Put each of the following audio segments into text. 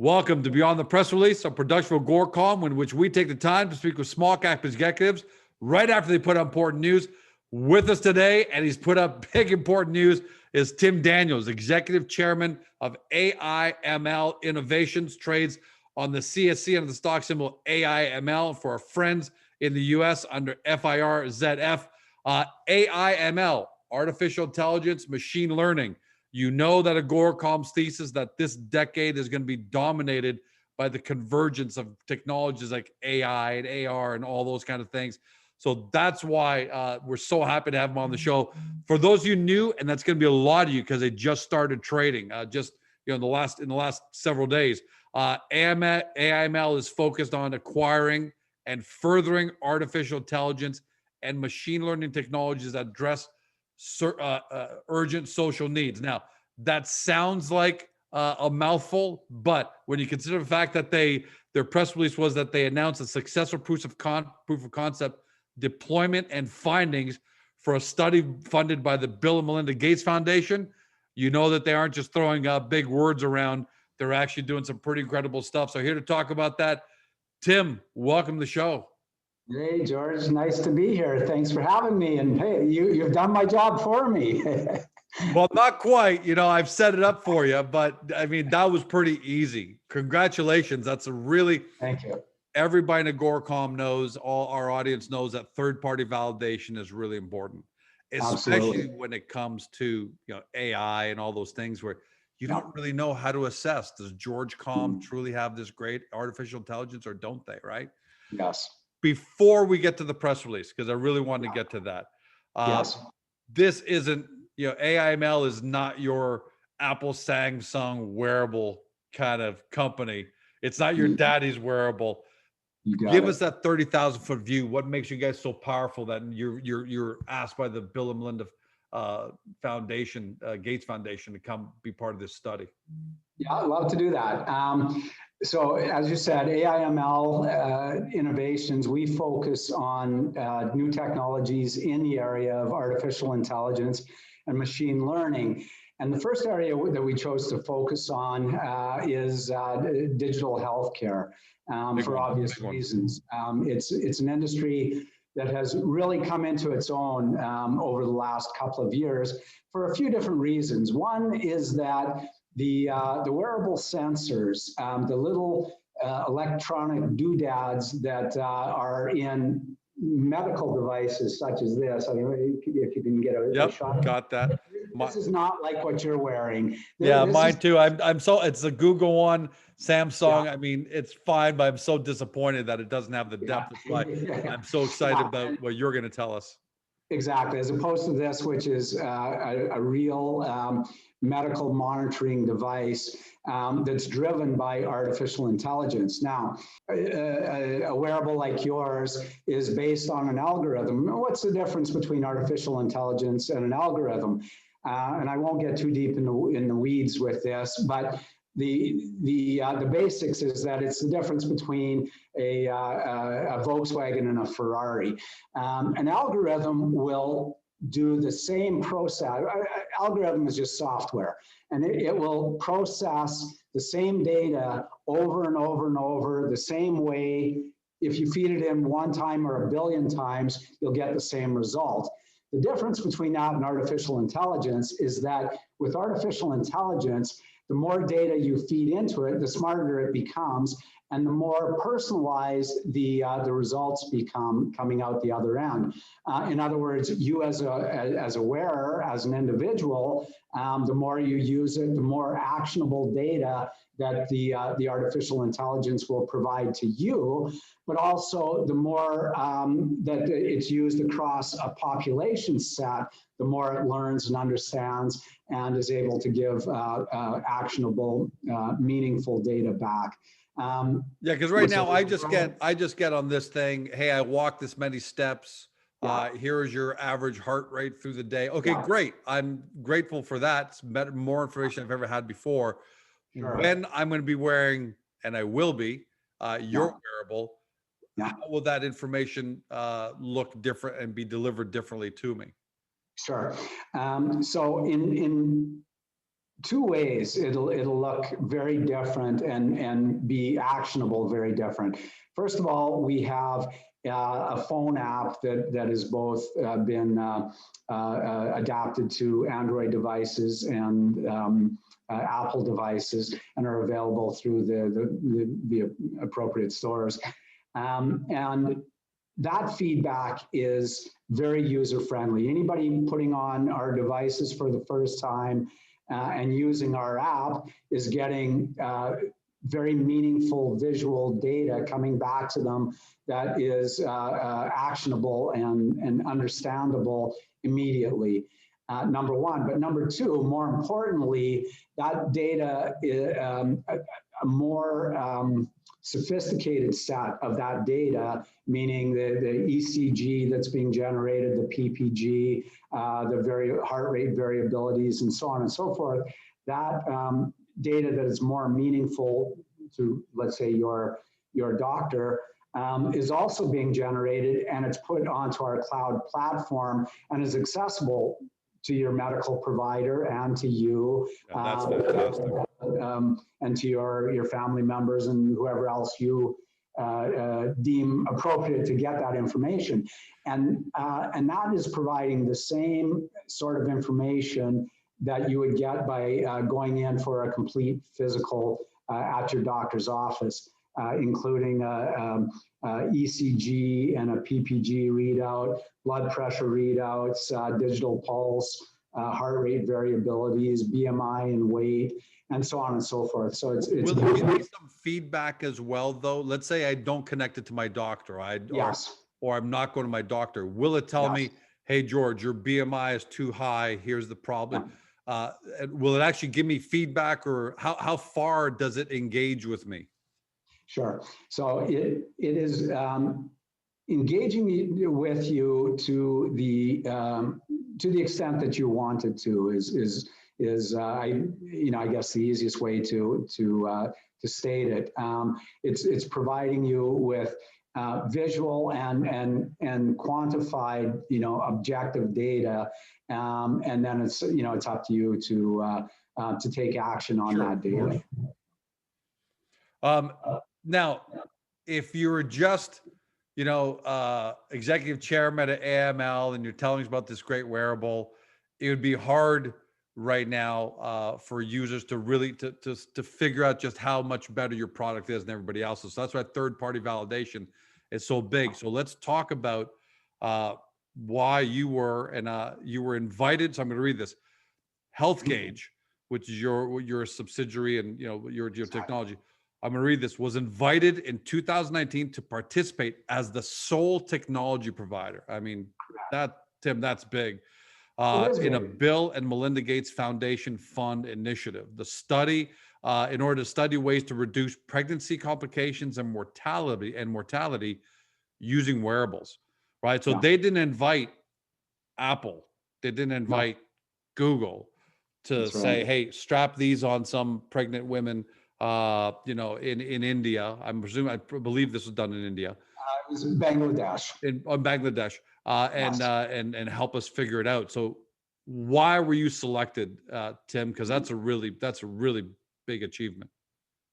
Welcome to Beyond the Press Release, a production of Agoracom, in which we take the time to speak with small cap executives right after they put out important news. With us today, and he's put up big important news, is Tim Daniels, Executive Chairman of AIML Innovations, trades on the CSC under the stock symbol AIML for our friends in the US under FIRZF. AIML, artificial intelligence, machine learning. You know that Agoracom's thesis that this decade is going to be dominated by the convergence of technologies like AI and AR and all those kind of things. So that's why we're so happy to have him on the show. For those of you new, and that's going to be a lot of you because they just started trading, in the last several days. AIML is focused on acquiring and furthering artificial intelligence and machine learning technologies that address urgent social needs. Now, that sounds like a mouthful, but when you consider the fact that their press release was that they announced a successful proof of concept deployment and findings for a study funded by the Bill and Melinda Gates Foundation, you know that they aren't just throwing big words around. They're actually doing some pretty incredible stuff. So here to talk about that, Tim, welcome to the show. Hey, George, nice to be here. Thanks for having me. And hey, you've done my job for me. Well, not quite. I've set it up for you, but I mean, that was pretty easy. Congratulations. That's a really, thank you. Everybody in Agoracom knows, all our audience knows that third-party validation is really important, especially when it comes to AI and all those things where you don't really know how to assess. Does George Com truly have this great artificial intelligence or don't they, right? Yes. Before we get to the press release, because I really wanted to get to that. Yes. This isn't, AIML is not your Apple Samsung wearable kind of company. It's not your daddy's wearable. Give us that 30,000 foot view. What makes you guys so powerful that you're asked by the Bill and Melinda Foundation, Gates Foundation, to come be part of this study? Yeah, I'd love to do that. So as you said, AIML Innovations, we focus on new technologies in the area of artificial intelligence and machine learning. And the first area that we chose to focus on is digital healthcare for obvious reasons. It's an industry that has really come into its own over the last couple of years for a few different reasons. One is that the wearable sensors, the little electronic doodads that are in medical devices such as this. I mean, if you can get a shot. Got that. This is not like what you're wearing. Mine too. It's a Google one, Samsung. Yeah. I mean, it's fine, but I'm so disappointed that it doesn't have the depth. That's why I'm so excited about what you're going to tell us. Exactly, as opposed to this, which is a real medical monitoring device that's driven by artificial intelligence. Now, a wearable like yours is based on an algorithm. What's the difference between artificial intelligence and an algorithm? And I won't get too deep in the weeds with this, but the basics is that it's the difference between a Volkswagen and a Ferrari. An algorithm will do the same process. Algorithm is just software, and it will process the same data over and over and over the same way. If you feed it in one time or a billion times, you'll get the same result. The difference between that and artificial intelligence is that with artificial intelligence, the more data you feed into it, the smarter it becomes, and the more personalized the results become coming out the other end. In other words, you as a wearer, as an individual, the more you use it, the more actionable data that the artificial intelligence will provide to you, but also the more that it's used across a population set, the more it learns and understands and is able to give actionable, meaningful data back. Because right now I just get on this thing. Hey, I walked this many steps. Here is your average heart rate through the day. Okay, great. I'm grateful for that. It's better, more information I've ever had before. Sure. When I'm going to be wearing, and I will be, your wearable, how will that information look different and be delivered differently to me? Sure. So in two ways it'll look very different and be actionable very different. First of all, we have a phone app that has both been adapted to Android devices and Apple devices and are available through the appropriate stores. And that feedback is very user-friendly. Anybody putting on our devices for the first time and using our app is getting very meaningful visual data coming back to them that is actionable and understandable immediately. Number one, but number two, more importantly, that data, a more sophisticated set of that data, meaning the ECG that's being generated, the PPG, the heart rate variabilities, and so on and so forth, that data that is more meaningful to, let's say, your doctor, is also being generated, and it's put onto our cloud platform and is accessible to your medical provider and to you, that's fantastic. And to your family members and whoever else you deem appropriate to get that information. And that is providing the same sort of information that you would get by going in for a complete physical at your doctor's office, including ECG and a PPG readout, blood pressure readouts, digital pulse, heart rate variabilities, BMI and weight, and so on and so forth. So it's will there be some feedback as well, though? Let's say I don't connect it to my doctor, yes, or I'm not going to my doctor. Will it tell me, hey, George, your BMI is too high, here's the problem? Will it actually give me feedback, or how far does it engage with me? Sure. So it is engaging with you to the extent that you want it to is I guess the easiest way to state it. It's providing you with visual and quantified, objective data, and then it's up to you to take action on that data. Now, if you were just, executive chairman at AIML and you're telling us about this great wearable, it would be hard right now for users to really to figure out just how much better your product is than everybody else's. So that's why third-party validation is so big. So let's talk about why you were invited. So I'm going to read this. Health Gauge, which is your subsidiary and your technology. I'm going to read this. Was invited in 2019 to participate as the sole technology provider. I mean, Tim, that's big. In a Bill and Melinda Gates Foundation Fund initiative. The study, in order to study ways to reduce pregnancy complications and mortality using wearables, right? So they didn't invite Apple. They didn't invite Google to say, hey, strap these on some pregnant women, in India. I believe this was done in India. It was in Bangladesh. In Bangladesh. And help us figure it out. So why were you selected, Tim? Because that's a really big achievement.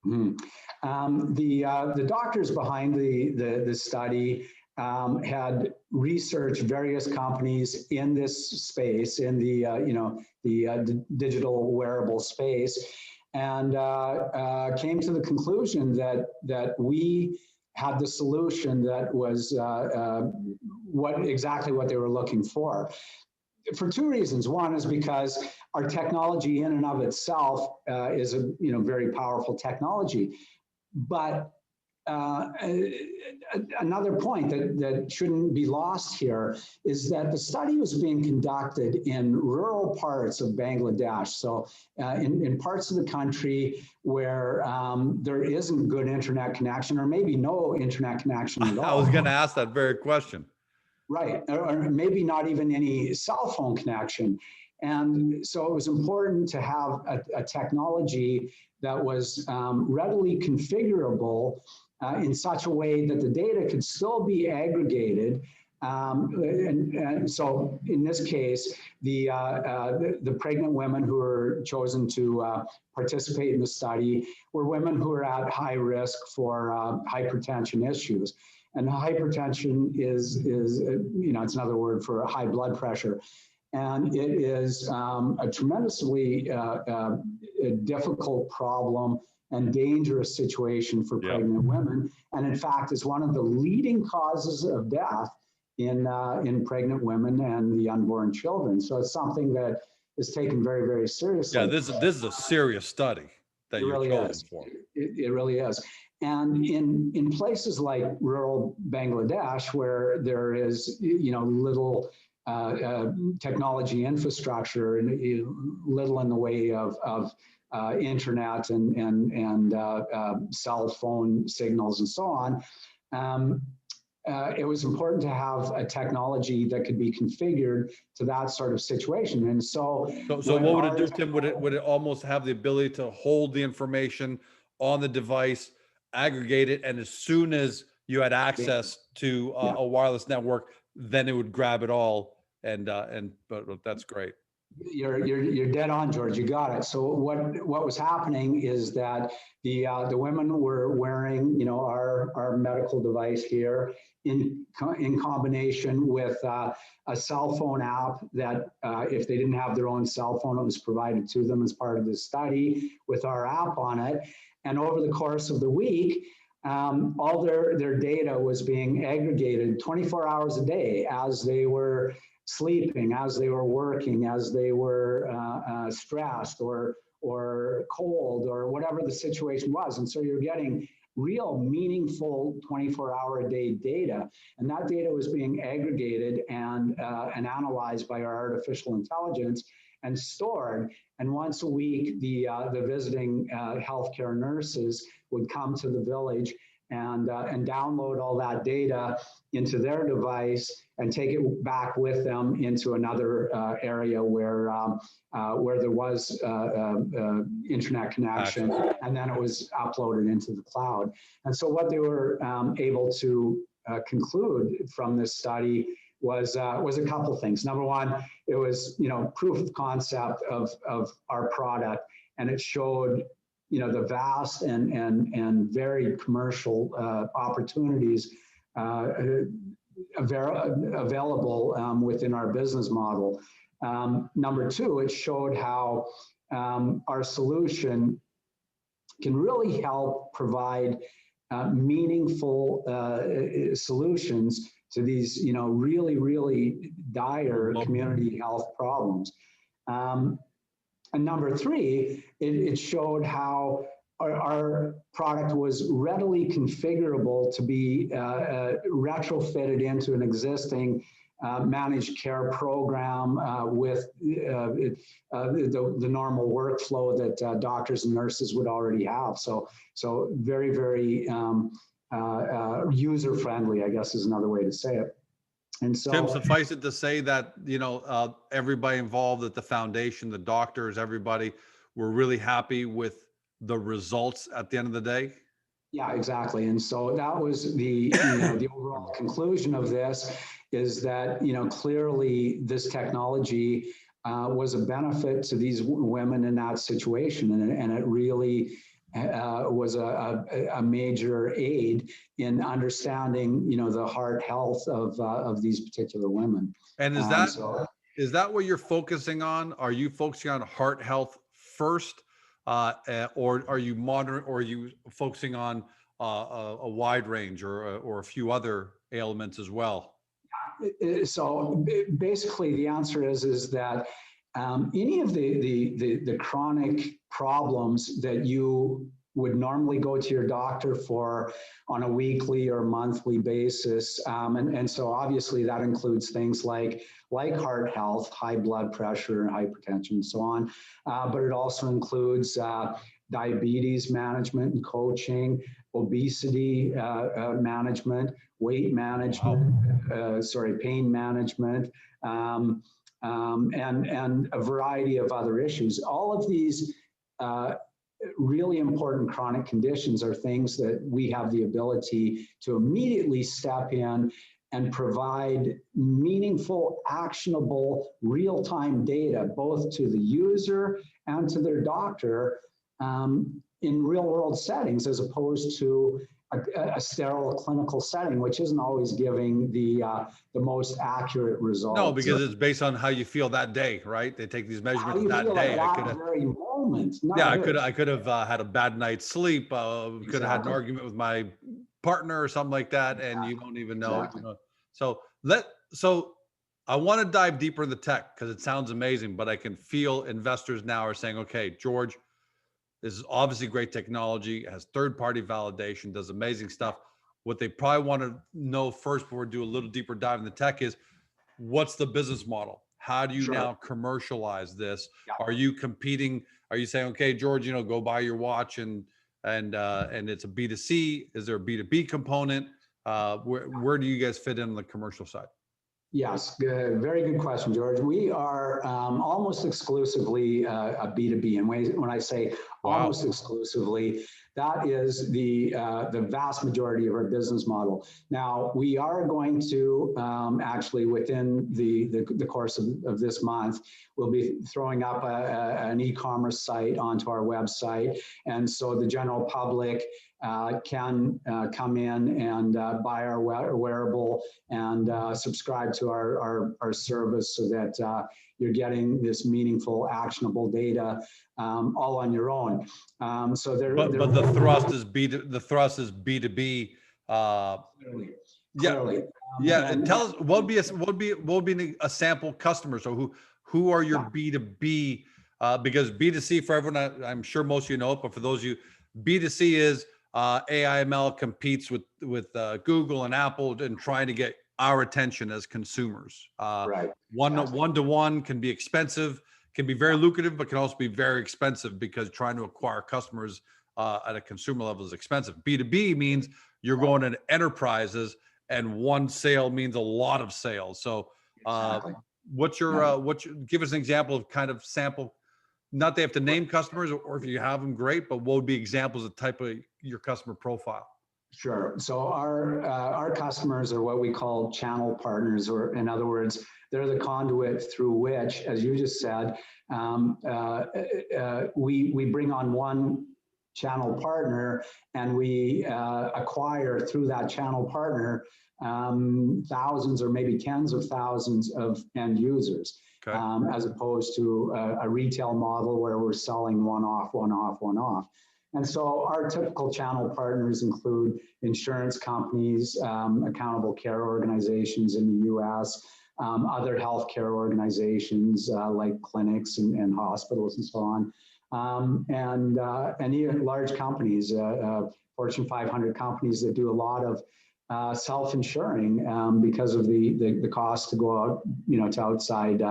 Mm-hmm. The doctors behind the study had researched various companies in this space, in the digital wearable space, and came to the conclusion that we had the solution that was exactly what they were looking for two reasons. One is because our technology in and of itself is a very powerful technology. But another point that shouldn't be lost here is that the study was being conducted in rural parts of Bangladesh. So in parts of the country where there isn't good internet connection, or maybe no internet connection at all. I was going to ask that very question. Right, or maybe not even any cell phone connection. And so it was important to have a technology that was readily configurable in such a way that the data could still be aggregated And so in this case, the pregnant women who were chosen to participate in the study were women who are at high risk for hypertension issues. And hypertension is it's another word for high blood pressure. And it is a tremendously difficult problem and dangerous situation for pregnant women. And in fact, is one of the leading causes of death in pregnant women and the unborn children. So it's something that is taken very, very seriously. Yeah, this is a serious study that you're chosen for. It really is. And in places like rural Bangladesh, where there is little technology infrastructure and little in the way of internet and cell phone signals and so on, it was important to have a technology that could be configured to that sort of situation. And so what would it do, Tim? Would it almost have the ability to hold the information on the device, aggregate it, and as soon as you had access to a wireless network, then it would grab it all? But that's great. You're dead on, George. You got it. So what was happening is that the women were wearing our medical device here in combination with a cell phone app that if they didn't have their own cell phone, it was provided to them as part of the study with our app on it. And over the course of the week, all their data was being aggregated 24 hours a day as they were sleeping, as they were working, as they were stressed or cold or whatever the situation was. And so you're getting real meaningful 24-hour-a-day data. And that data was being aggregated and analyzed by our artificial intelligence and stored. And once a week, the visiting healthcare nurses would come to the village and download all that data into their device and take it back with them into another area where there was internet connection, and then it was uploaded into the cloud. And so what they were able to conclude from this study was a couple of things. Number one, it was proof of concept of our product, and it showed the vast and very commercial opportunities available within our business model. Number two, it showed how our solution can really help provide meaningful solutions to these really, really dire community health problems. And number three, it showed how our product was readily configurable to be retrofitted into an existing managed care program with the normal workflow that doctors and nurses would already have. So very, very user-friendly, I guess is another way to say it. And so, Tim, suffice it to say that everybody involved at the foundation, the doctors, everybody, were really happy with the results at the end of the day. Yeah, exactly. And so that was the the overall conclusion of this, is that clearly this technology was a benefit to these women in that situation, and it really was a major aid in understanding the heart health of these particular women. And is that what you're focusing on? Are you focusing on heart health first, or are you or are you focusing on a wide range or a few other ailments as well? So basically, the answer is that any of the chronic problems that you would normally go to your doctor for on a weekly or monthly basis, and so obviously that includes things like heart health, high blood pressure, hypertension, and so on. But it also includes diabetes management and coaching, obesity management, weight management, pain management, and a variety of other issues. All of these really important chronic conditions are things that we have the ability to immediately step in and provide meaningful, actionable, real-time data, both to the user and to their doctor in real-world settings, as opposed to a sterile clinical setting, which isn't always giving the most accurate results. No, because it's based on how you feel that day, right? They take these measurements that day. At that very moment. Yeah, I could have had a bad night's sleep. Could have had an argument with my partner or something like that, and you don't even know. Exactly. You know. So I want to dive deeper in the tech because it sounds amazing, but I can feel investors now are saying, okay, George, this is obviously great technology, it has third-party validation, does amazing stuff. What they probably want to know first before we do a little deeper dive in the tech is, what's the business model? How do you now commercialize this? Yeah. Are you competing? Are you saying, okay, George, go buy your watch and it's a B2C? Is there a B2B component? Where do you guys fit in on the commercial side? Yes, good. Very good question, George. We are almost exclusively a B2B. And when I say almost exclusively, that is the vast majority of our business model. Now, we are going to actually, within the course of this month, we'll be throwing up an e-commerce site onto our website. And so the general public can come in and buy our wearable and subscribe to our service, so that you're getting this meaningful, actionable data all on your own. So but the thrust is B2B. Clearly. Yeah. And tell us what would be a sample customer. So who are your B2B? Because B2C, for everyone, I'm sure most of you know it, but for those of you, B2C is AIML competes with Google and Apple in trying to get our attention as consumers. Right. One-to-one can be expensive, can be very lucrative, but can also be very expensive because trying to acquire customers at a consumer level is expensive. B2B means you're going into enterprises, and one sale means a lot of sales. So give us an example of kind of sample. Not they have to name customers, or if you have them, great, but what would be examples of type of your customer profile? Sure. So our customers are what we call channel partners, or in other words, they're the conduit through which, as you just said, we bring on one channel partner, and we acquire through that channel partner thousands or maybe tens of thousands of end users. Okay. As opposed to a retail model where we're selling one off. And so our typical channel partners include insurance companies, accountable care organizations in the US, other healthcare organizations like clinics and hospitals and so on, and even large companies, Fortune 500 companies that do a lot of self-insuring because of the cost to go out, to outside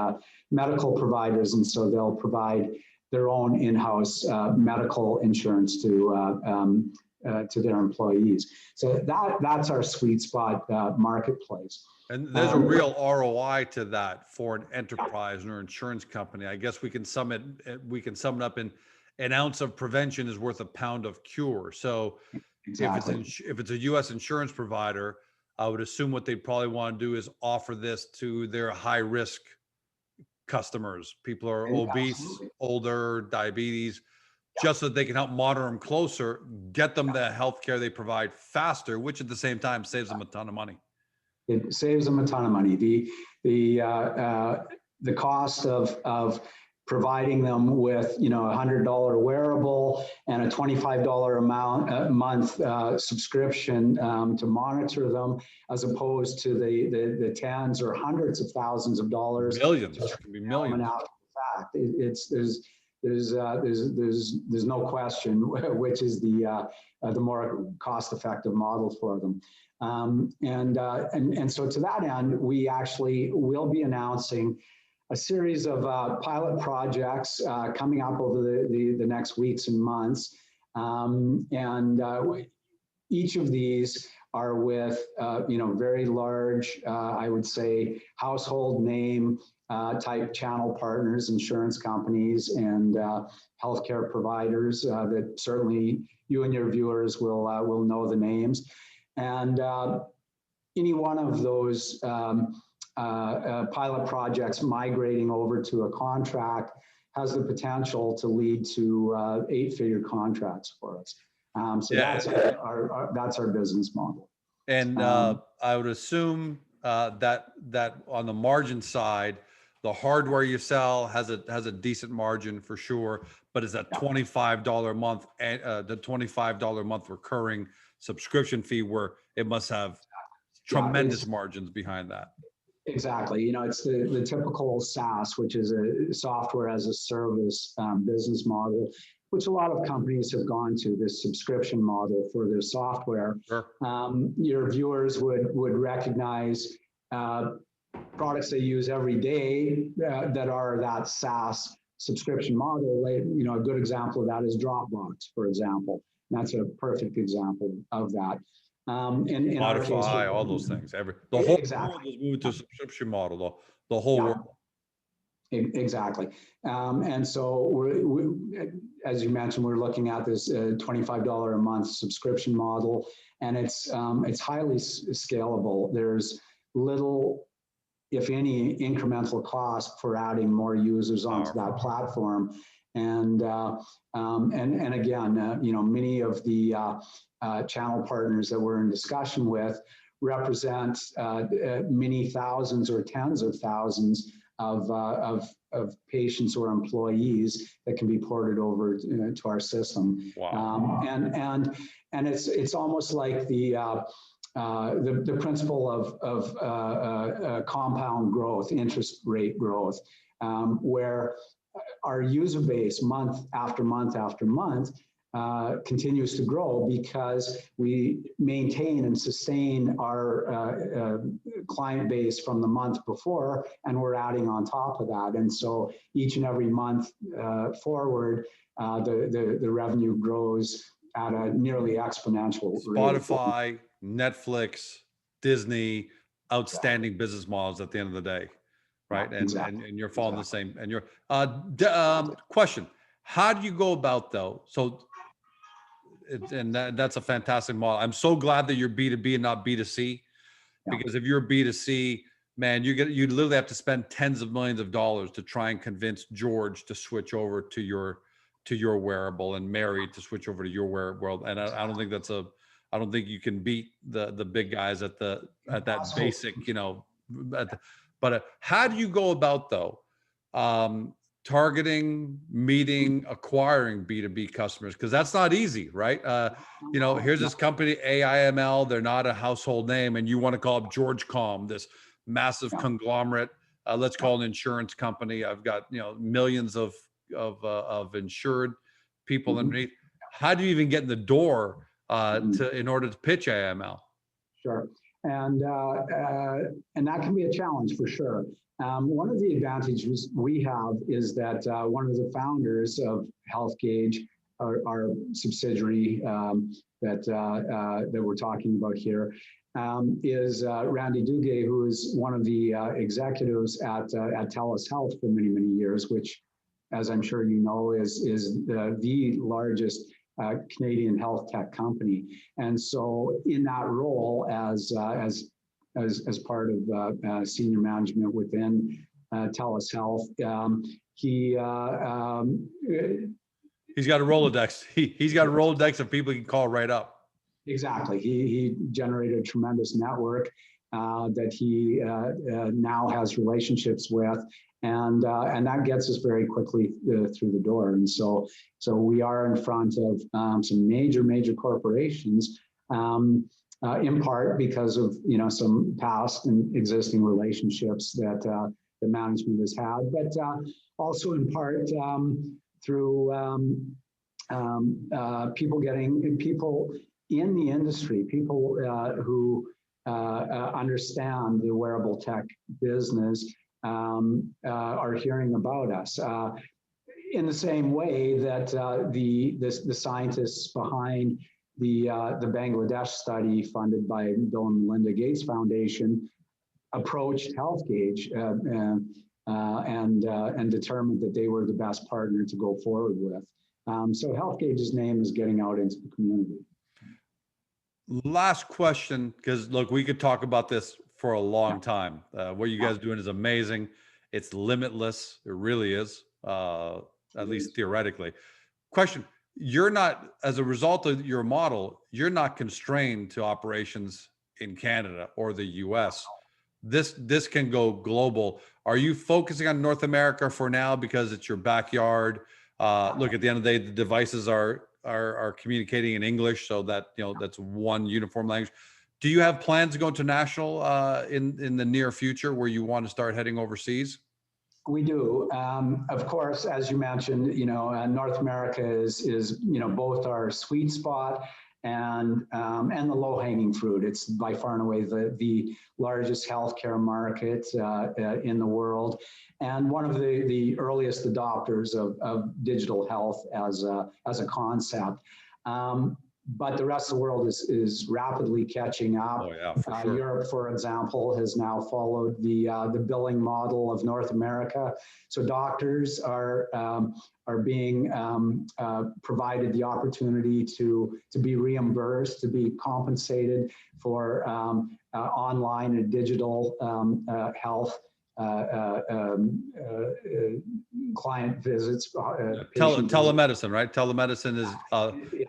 medical providers, and so they'll provide their own in-house medical insurance to their employees. So that's our sweet spot marketplace. And there's a real ROI to that for an enterprise or insurance company. I guess we can sum it up in an ounce of prevention is worth a pound of cure. So exactly. If it's a U.S. insurance provider, I would assume what they'd probably want to do is offer this to their high-risk customers. People are obese, absolutely, older, diabetes, just so that they can help monitor them closer, get them the healthcare they provide faster, which at the same time saves them a ton of money. It saves them a ton of money. The cost of providing them with $100 wearable and a $25 a month subscription to monitor them, as opposed to the tens or hundreds of thousands of dollars. Millions. It can be millions. After the fact, there's no question which is the more cost-effective model for them. And so to that end, we actually will be announcing a series of pilot projects coming up over the next weeks and months. Each of these are with, very large, I would say, household name type channel partners, insurance companies, and healthcare providers that certainly you and your viewers will know the names. And any one of those pilot projects migrating over to a contract has the potential to lead to 8-figure contracts for us. So Yeah. that's our business model. And I would assume that on the margin side, the hardware you sell has a decent margin for sure, but it's that $25 a month and the $25 a month recurring subscription fee where it must have tremendous margins behind that. Exactly. You know, it's the typical SaaS, which is a software as a service business model, which a lot of companies have gone to, this subscription model for their software. Sure. Your viewers would recognize products they use every day that are that SaaS subscription model. You know, a good example of that is Dropbox, for example. And that's a perfect example of that. In our case, Spotify, all those things. The whole world is moving to a subscription model. The whole world. Exactly. And so as you mentioned, we're looking at this $25 a month subscription model, and it's highly scalable. There's little, if any, incremental cost for adding more users onto that platform. And again, you know, many of the channel partners that we're in discussion with represent many thousands or tens of thousands of patients or employees that can be ported over to our system. Wow. And it's almost like the principle of compound growth, interest rate growth, where our user base month after month after month continues to grow because we maintain and sustain our client base from the month before, and we're adding on top of that. And so each and every month forward, the revenue grows at a nearly exponential rate. Spotify, Netflix, Disney, outstanding business models at the end of the day, right? And you're following the same. And you're question: how do you go about though? So, that's a fantastic model. I'm so glad that you're B2B and not B2C, because if you're B2C, man, you literally have to spend tens of millions of dollars to try and convince George to switch over to your wearable, and Mary to switch over to your wearable. And I don't think I don't think you can beat the big guys at that basic, you know. But how do you go about though? Targeting, meeting, acquiring B2B customers, because that's not easy, right? You know, here's this company, AIML, they're not a household name, and you want to call up GeorgeCom, this massive conglomerate, let's call it an insurance company. I've got, you know, millions of insured people underneath. How do you even get in the door in order to pitch AIML? Sure, and that can be a challenge for sure. One of the advantages we have is that one of the founders of HealthGauge, our subsidiary that we're talking about here, is Randy Duguay, who is one of the executives at TELUS Health for many, many years, which, as I'm sure you know, is the largest Canadian health tech company. And so in that role as part of senior management within TELUS Health, he's got a Rolodex. He's got a Rolodex of people he can call right up. Exactly. He generated a tremendous network that he now has relationships with, and that gets us very quickly through the door. And so we are in front of some major corporations. In part because of, you know, some past and existing relationships that the management has had, but also in part through people in the industry, people who understand the wearable tech business are hearing about us. In the same way that the scientists behind the Bangladesh study funded by Bill and Melinda Gates Foundation approached HealthGauge and determined that they were the best partner to go forward with. So HealthGauge's name is getting out into the community. Last question, because look, we could talk about this for a long time. What you guys are doing is amazing. It's limitless. It really is, at least theoretically. Question: you're not, as a result of your model, you're not constrained to operations in Canada or the US. This can go global. Are you focusing on North America for now because it's your backyard? Look, at the end of the day, the devices are communicating in English, so that that's one uniform language. Do you have plans to go international in the near future, where you want to start heading overseas? We do. Of course, as you mentioned, North America is both our sweet spot and the low-hanging fruit. It's by far and away the largest healthcare market in the world, and one of the earliest adopters of digital health as a concept. But the rest of the world is rapidly catching up. Oh yeah, for sure. Europe, for example, has now followed the billing model of North America. So doctors are being provided the opportunity to be reimbursed, to be compensated for online and digital health client visits. Telemedicine, right? Telemedicine is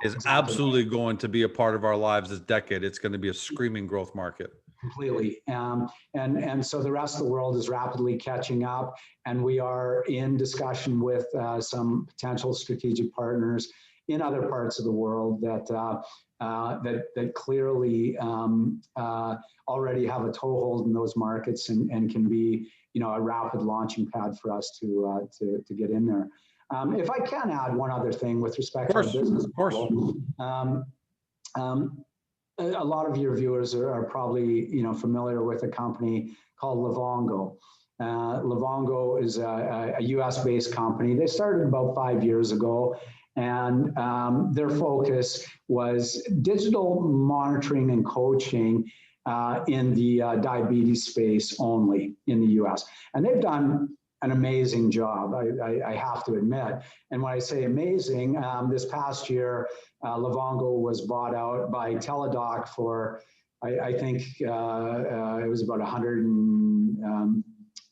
Exactly. absolutely going to be a part of our lives this decade. It's going to be a screaming growth market. Completely. And so the rest of the world is rapidly catching up, and we are in discussion with some potential strategic partners in other parts of the world that clearly already have a toehold in those markets and can be a rapid launching pad for us to get in there. If I can add one other thing with respect to our business model, a lot of your viewers are probably familiar with a company called Livongo. Livongo is a US-based company. They started about 5 years ago, and their focus was digital monitoring and coaching in the diabetes space only in the US. And they've done an amazing job, I have to admit. And when I say amazing, this past year, Livongo was bought out by Teladoc for, I think it was about about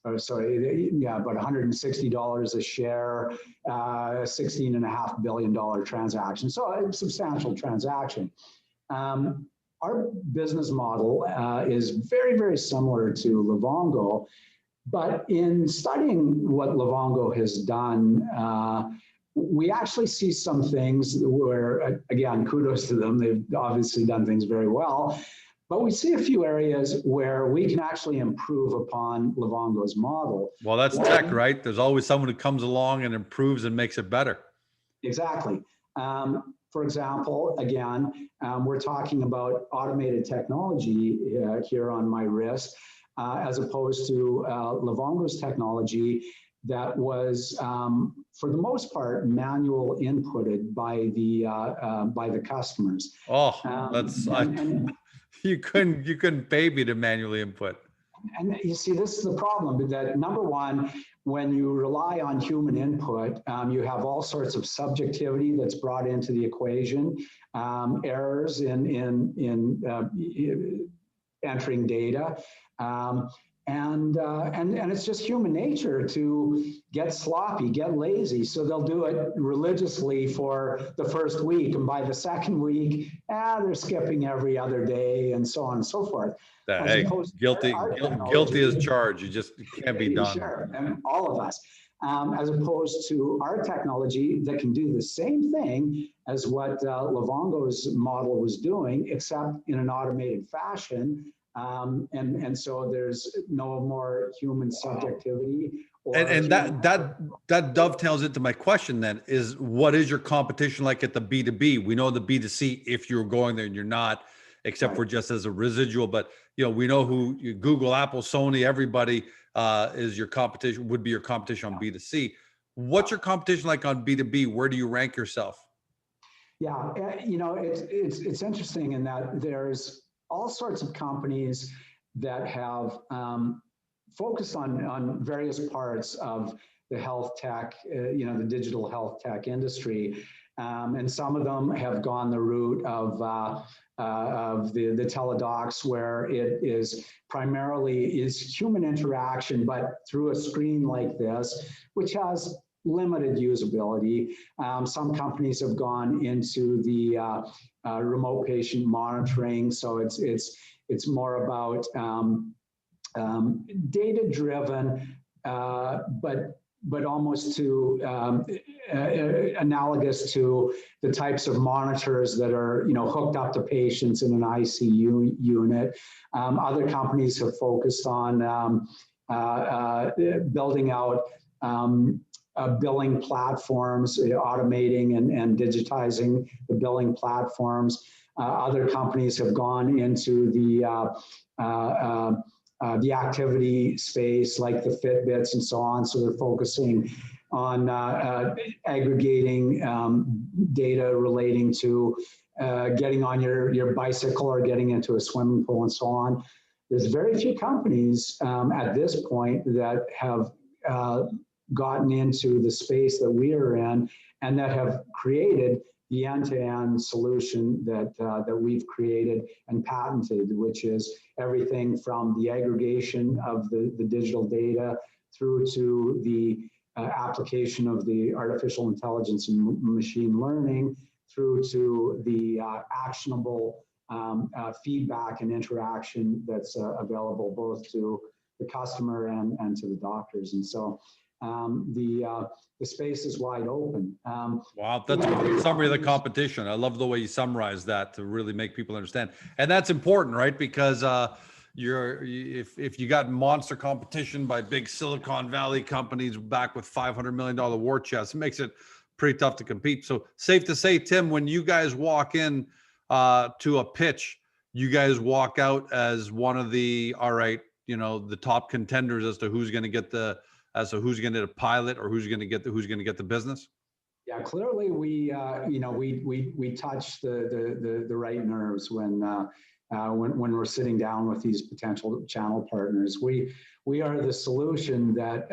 $160 a share, $16.5 billion transaction. So a substantial transaction. Our business model is very, very similar to Livongo, but in studying what Livongo has done, we actually see some things where, again, kudos to them, they've obviously done things very well, but we see a few areas where we can actually improve upon Livongo's model. Well, that's tech, right? There's always someone who comes along and improves and makes it better. Exactly. For example, again, we're talking about automated technology here on my wrist, as opposed to Livongo's technology that was, for the most part, manual inputted by the customers. Oh, that's you couldn't pay me to manually input. And you see, this is the problem, that number one, when you rely on human input, you have all sorts of subjectivity that's brought into the equation, errors in entering data, and it's just human nature to get sloppy, get lazy. So they'll do it religiously for the first week, and by the second week, they're skipping every other day, and so on and so forth. Hey, guilty as charged. You just can't be done. Sure, and all of us. As opposed to our technology that can do the same thing as what Livongo's model was doing, except in an automated fashion. And so there's no more human subjectivity. And that dovetails into my question then, is what is your competition like at the B2B? We know the B2C, if you're going there and you're not, except for just as a residual, but we know who Google, Apple, Sony, everybody is your competition, would be your competition on B2C. What's your competition like on B2B? Where do you rank yourself? Yeah, it's interesting in that there's all sorts of companies that have focused on various parts of the health tech, the digital health tech industry. And some of them have gone the route of the teledocs, where it is primarily human interaction, but through a screen like this, which has limited usability. Some companies have gone into the remote patient monitoring, so it's more about data-driven, but almost to analogous to the types of monitors that are hooked up to patients in an ICU unit. Other companies have focused on building out billing platforms, automating and digitizing the billing platforms. Other companies have gone into the activity space, like the Fitbits and so on. So they're focusing on aggregating data relating to getting on your bicycle or getting into a swimming pool and so on. There's very few companies at this point that have gotten into the space that we are in and that have created the end-to-end solution that we've created and patented, which is everything from the aggregation of the digital data through to the application of the artificial intelligence and machine learning, through to the actionable feedback and interaction that's available both to the customer and to the doctors. And so the space is wide open. Wow, that's a great summary of the competition. I love the way you summarize that to really make people understand. And that's important, right? Because if you got monster competition by big Silicon Valley companies back with $500 million war chests, it makes it pretty tough to compete. So safe to say, Tim, when you guys walk in to a pitch, you guys walk out as one of the, all right, the top contenders as to who's going to get the pilot or who's going to get the business. Yeah, clearly we touch the right nerves when we're sitting down with these potential channel partners. We are the solution that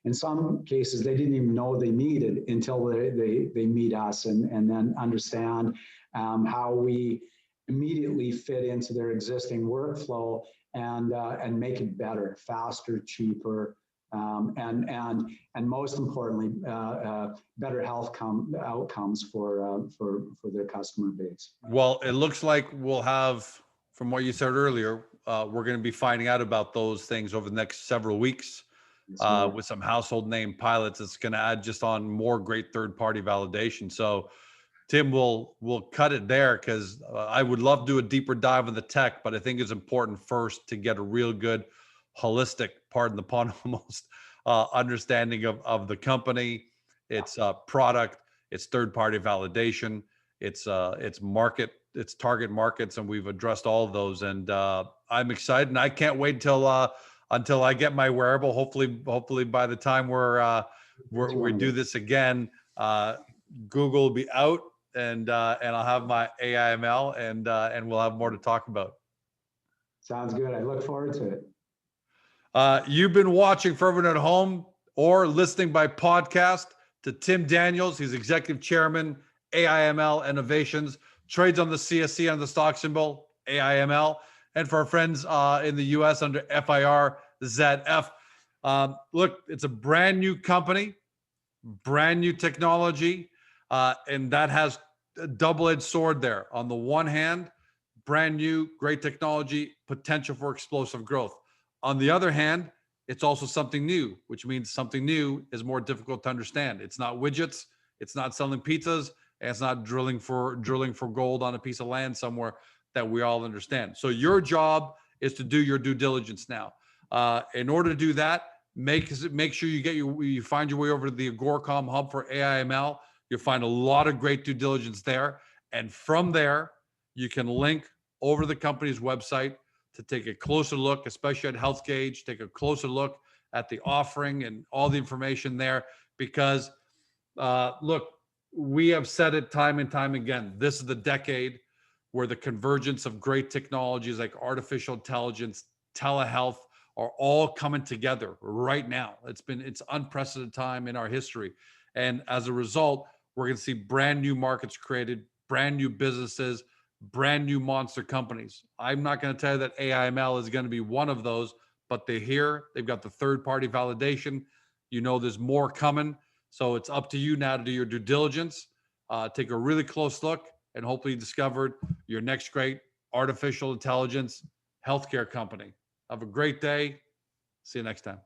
in some cases they didn't even know they needed until they meet us and then understand how we immediately fit into their existing workflow and make it better, faster, cheaper. And most importantly, better health outcomes for their customer base. Well, it looks like we'll have, from what you said earlier, we're going to be finding out about those things over the next several weeks with some household name pilots. It's going to add just on more great third-party validation. So, Tim, we'll cut it there because I would love to do a deeper dive on the tech, but I think it's important first to get a real good holistic, pardon the pun almost, understanding of the company, its product, its third-party validation, its market, its target markets, and we've addressed all of those. And I'm excited, and I can't wait until I get my wearable. Hopefully by the time we do this again, Google will be out, and I'll have my AIML, and we'll have more to talk about. Sounds good. I look forward to it. You've been watching Fervent at Home or listening by podcast to Tim Daniels. He's executive chairman, AIML Innovations, trades on the CSC under the stock symbol AIML. And for our friends in the US under FIRZF. Look, it's a brand new company, brand new technology, and that has a double-edged sword there. On the one hand, brand new, great technology, potential for explosive growth. On the other hand, it's also something new, which means something new is more difficult to understand. It's not widgets, it's not selling pizzas, and it's not drilling for gold on a piece of land somewhere that we all understand. So your job is to do your due diligence now. In order to do that, make sure you find your way over to the Agoracom hub for AIML. You'll find a lot of great due diligence there, and from there you can link over to the company's website to take a closer look, especially at HealthGauge, take a closer look at the offering and all the information there. Because look, we have said it time and time again, this is the decade where the convergence of great technologies like artificial intelligence, telehealth are all coming together right now. It's unprecedented time in our history. And as a result, We're going to see brand new markets created, brand new businesses, brand new monster companies. I'm not going to tell you that AIML is going to be one of those, but they're here. They've got the third-party validation. You know there's more coming. So it's up to you now to do your due diligence, take a really close look, and hopefully you discovered your next great artificial intelligence healthcare company. Have a great day. See you next time.